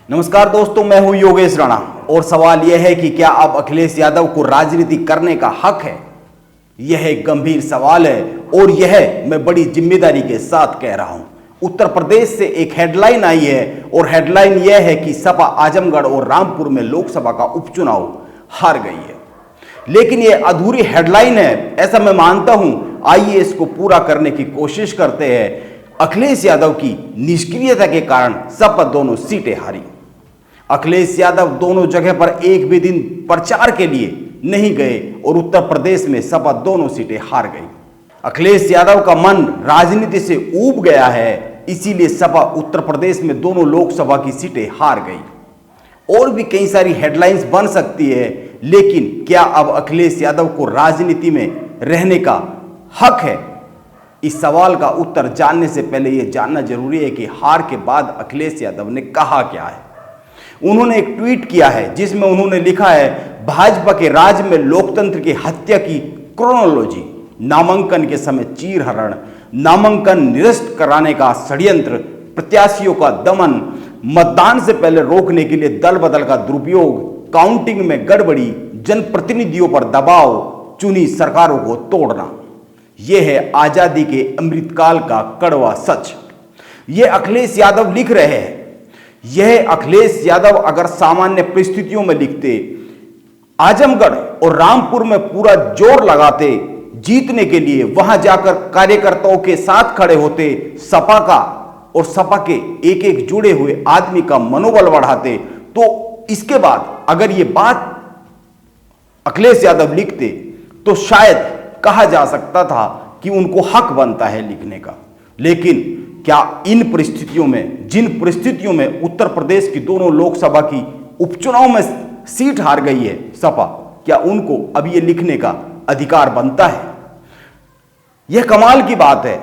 नमस्कार दोस्तों, मैं हूं योगेश राणा और सवाल यह है कि क्या अब अखिलेश यादव को राजनीति करने का हक है। यह एक गंभीर सवाल है और यह मैं बड़ी जिम्मेदारी के साथ कह रहा हूं। उत्तर प्रदेश से एक हेडलाइन आई है और हेडलाइन यह है कि सपा आजमगढ़ और रामपुर में लोकसभा का उपचुनाव हार गई है। लेकिन यह अधूरी हेडलाइन है ऐसा मैं मानता हूं। आइए इसको पूरा करने की कोशिश करते हैं। अखिलेश यादव की निष्क्रियता के कारण सपा दोनों सीटें हारी। अखिलेश यादव दोनों जगह पर एक भी दिन प्रचार के लिए नहीं गए और उत्तर प्रदेश में सपा दोनों सीटें हार गई। अखिलेश यादव का मन राजनीति से ऊब गया है, इसीलिए सपा उत्तर प्रदेश में दोनों लोकसभा की सीटें हार गई। और भी कई सारी हेडलाइंस बन सकती है, लेकिन क्या अब अखिलेश यादव को राजनीति में रहने का हक है? इस सवाल का उत्तर जानने से पहले यह जानना जरूरी है कि हार के बाद अखिलेश यादव ने कहा क्या है। उन्होंने एक ट्वीट किया है जिसमें उन्होंने लिखा है, भाजपा के राज में लोकतंत्र की हत्या की क्रोनोलॉजी, नामांकन के समय चीरहरण, नामांकन निरस्त कराने का षड्यंत्र, प्रत्याशियों का दमन, मतदान से पहले रोकने के लिए दल बदल का दुरुपयोग, काउंटिंग में गड़बड़ी, जनप्रतिनिधियों पर दबाव, चुनी सरकारों को तोड़ना। यह है आजादी के अमृतकाल का कड़वा सच। यह अखिलेश यादव लिख रहे हैं। यह अखिलेश यादव अगर सामान्य परिस्थितियों में लिखते, आजमगढ़ और रामपुर में पूरा जोर लगाते जीतने के लिए, वहां जाकर कार्यकर्ताओं के साथ खड़े होते, सपा का और सपा के एक एक जुड़े हुए आदमी का मनोबल बढ़ाते, तो इसके बाद अगर यह बात अखिलेश यादव लिखते तो शायद कहा जा सकता था कि उनको हक बनता है लिखने का। लेकिन क्या इन परिस्थितियों में, जिन परिस्थितियों में उत्तर प्रदेश की दोनों लोकसभा की उपचुनाव में सीट हार गई है सपा, क्या उनको अब ये लिखने का अधिकार बनता है? यह कमाल की बात है।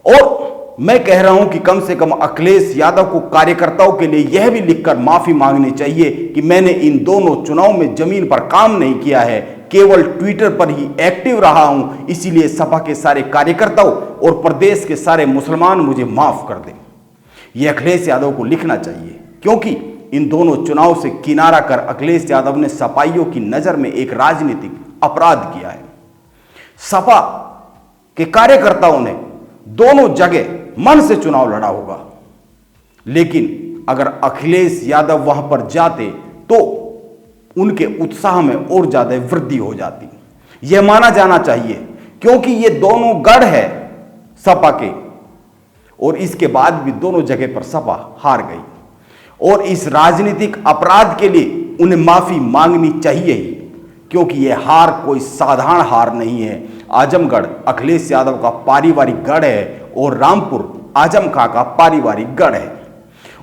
और मैं कह रहा हूं कि कम से कम अखिलेश यादव को कार्यकर्ताओं के लिए यह भी लिखकर माफी मांगनी चाहिए कि मैंने इन दोनों चुनाव में जमीन पर काम नहीं किया है, केवल ट्विटर पर ही एक्टिव रहा हूं, इसीलिए सपा के सारे कार्यकर्ताओं और प्रदेश के सारे मुसलमान मुझे माफ कर दें। यह अखिलेश यादव को लिखना चाहिए, क्योंकि इन दोनों चुनाव से किनारा कर अखिलेश यादव ने सपाइयों की नजर में एक राजनीतिक अपराध किया है। सपा के कार्यकर्ताओं ने दोनों जगह मन से चुनाव लड़ा होगा, लेकिन अगर अखिलेश यादव वहां पर जाते तो उनके उत्साह में और ज्यादा वृद्धि हो जाती। यह माना जाना चाहिए, क्योंकि ये दोनों गढ़ है सपा के, और इसके बाद भी दोनों जगह पर सपा हार गई। और इस राजनीतिक अपराध के लिए उन्हें माफी मांगनी चाहिए ही, क्योंकि यह हार कोई साधारण हार नहीं है। आजमगढ़ अखिलेश यादव का पारिवारिक गढ़ है और रामपुर आजम खां का पारिवारिक गढ़ है,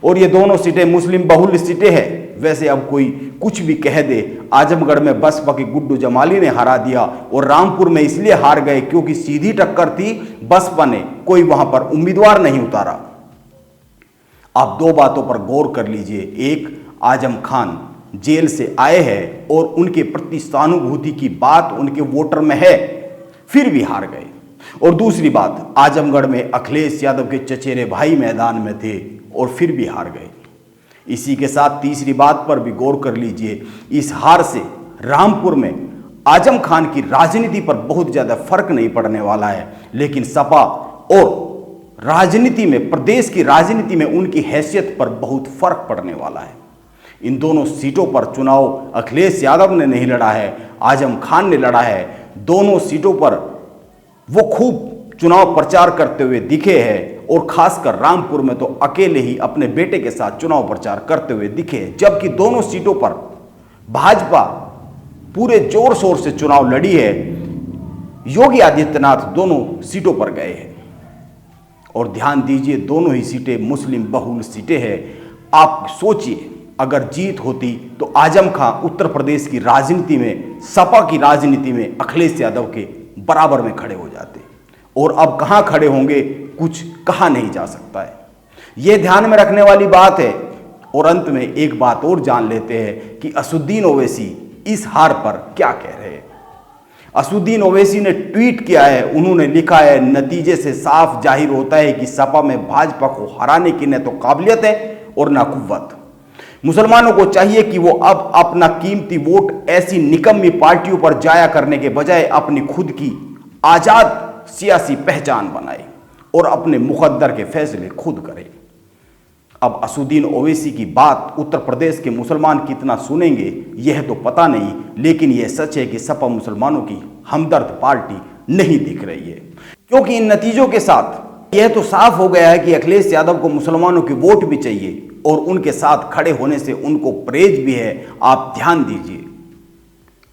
और ये दोनों सीटें मुस्लिम बहुल सीटें हैं। वैसे अब कोई कुछ भी कह दे, आजमगढ़ में बसपा की गुड्डू जमाली ने हरा दिया और रामपुर में इसलिए हार गए क्योंकि सीधी टक्कर थी, बसपा ने कोई वहां पर उम्मीदवार नहीं उतारा। आप दो बातों पर गौर कर लीजिए। एक, आजम खान जेल से आए हैं और उनके प्रति सहानुभूति की बात उनके वोटर में है, फिर भी हार गए। और दूसरी बात, आजमगढ़ में अखिलेश यादव के चचेरे भाई मैदान में थे और फिर भी हार गए। इसी के साथ तीसरी बात पर भी गौर कर लीजिए। इस हार से रामपुर में आजम खान की राजनीति पर बहुत ज्यादा फर्क नहीं पड़ने वाला है, लेकिन सपा और राजनीति में, प्रदेश की राजनीति में उनकी हैसियत पर बहुत फर्क पड़ने वाला है। इन दोनों सीटों पर चुनाव अखिलेश यादव ने नहीं लड़ा है, आजम खान ने लड़ा है। दोनों सीटों पर वो खूब चुनाव प्रचार करते हुए दिखे हैं, और खासकर रामपुर में तो अकेले ही अपने बेटे के साथ चुनाव प्रचार करते हुए दिखे हैं। जबकि दोनों सीटों पर भाजपा पूरे जोर शोर से चुनाव लड़ी है। योगी आदित्यनाथ दोनों सीटों पर गए हैं, और ध्यान दीजिए दोनों ही सीटें मुस्लिम बहुल सीटें हैं। आप सोचिए, अगर जीत होती तो आजम खां उत्तर प्रदेश की राजनीति में, सपा की राजनीति में अखिलेश यादव के बराबर में खड़े हो जाते, और अब कहां खड़े होंगे कुछ कहा नहीं जा सकता है। यह ध्यान में रखने वाली बात है। और अंत में एक बात और जान लेते हैं कि असुद्दीन ओवैसी इस हार पर क्या कह रहे हैं। असुद्दीन ओवैसी ने ट्वीट किया है, उन्होंने लिखा है, नतीजे से साफ जाहिर होता है कि सपा में भाजपा को हराने की न तो काबिलियत है और ना कुव्वत। मुसलमानों को चाहिए कि वो अब अपना कीमती वोट ऐसी निकम्मी पार्टियों पर जाया करने के बजाय अपनी खुद की आजाद सियासी पहचान बनाए और अपने मुकद्दर के फैसले खुद करे। अब असुद्दीन ओवैसी की बात उत्तर प्रदेश के मुसलमान कितना सुनेंगे यह तो पता नहीं, लेकिन यह सच है कि सपा मुसलमानों की हमदर्द पार्टी नहीं दिख रही है, क्योंकि इन नतीजों के साथ यह तो साफ हो गया है कि अखिलेश यादव को मुसलमानों की वोट भी चाहिए और उनके साथ खड़े होने से उनको परहेज भी है। आप ध्यान दीजिए,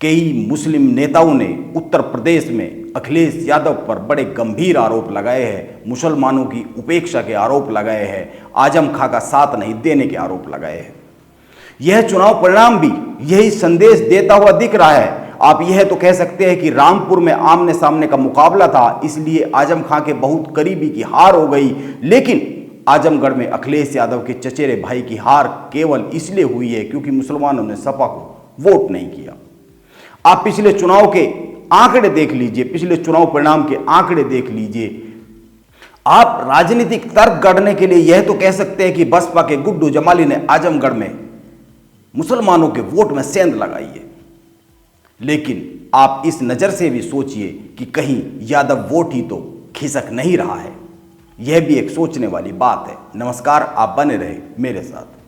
कई मुस्लिम नेताओं ने उत्तर प्रदेश में अखिलेश यादव पर बड़े गंभीर आरोप लगाए हैं, मुसलमानों की उपेक्षा के आरोप लगाए हैं, आजम खां का साथ नहीं देने के आरोप लगाए हैं। यह चुनाव परिणाम भी यही संदेश देता हुआ दिख रहा है। आप यह तो कह सकते हैं कि रामपुर में आमने सामने का मुकाबला था, इसलिए आजम खां के बहुत करीबी की हार हो गई, लेकिन आजमगढ़ में अखिलेश यादव के चचेरे भाई की हार केवल इसलिए हुई है क्योंकि मुसलमानों ने सपा को वोट नहीं किया। आप पिछले चुनाव के आंकड़े देख लीजिए, पिछले चुनाव परिणाम के आंकड़े देख लीजिए। आप राजनीतिक तर्क गढ़ने के लिए यह तो कह सकते हैं कि बसपा के गुड्डू जमाली ने आजमगढ़ में मुसलमानों के वोट में सेंध लगाई है, लेकिन आप इस नजर से भी सोचिए कि कहीं यादव वोट ही तो खिसक नहीं रहा है। यह भी एक सोचने वाली बात है। नमस्कार, आप बने रहे मेरे साथ।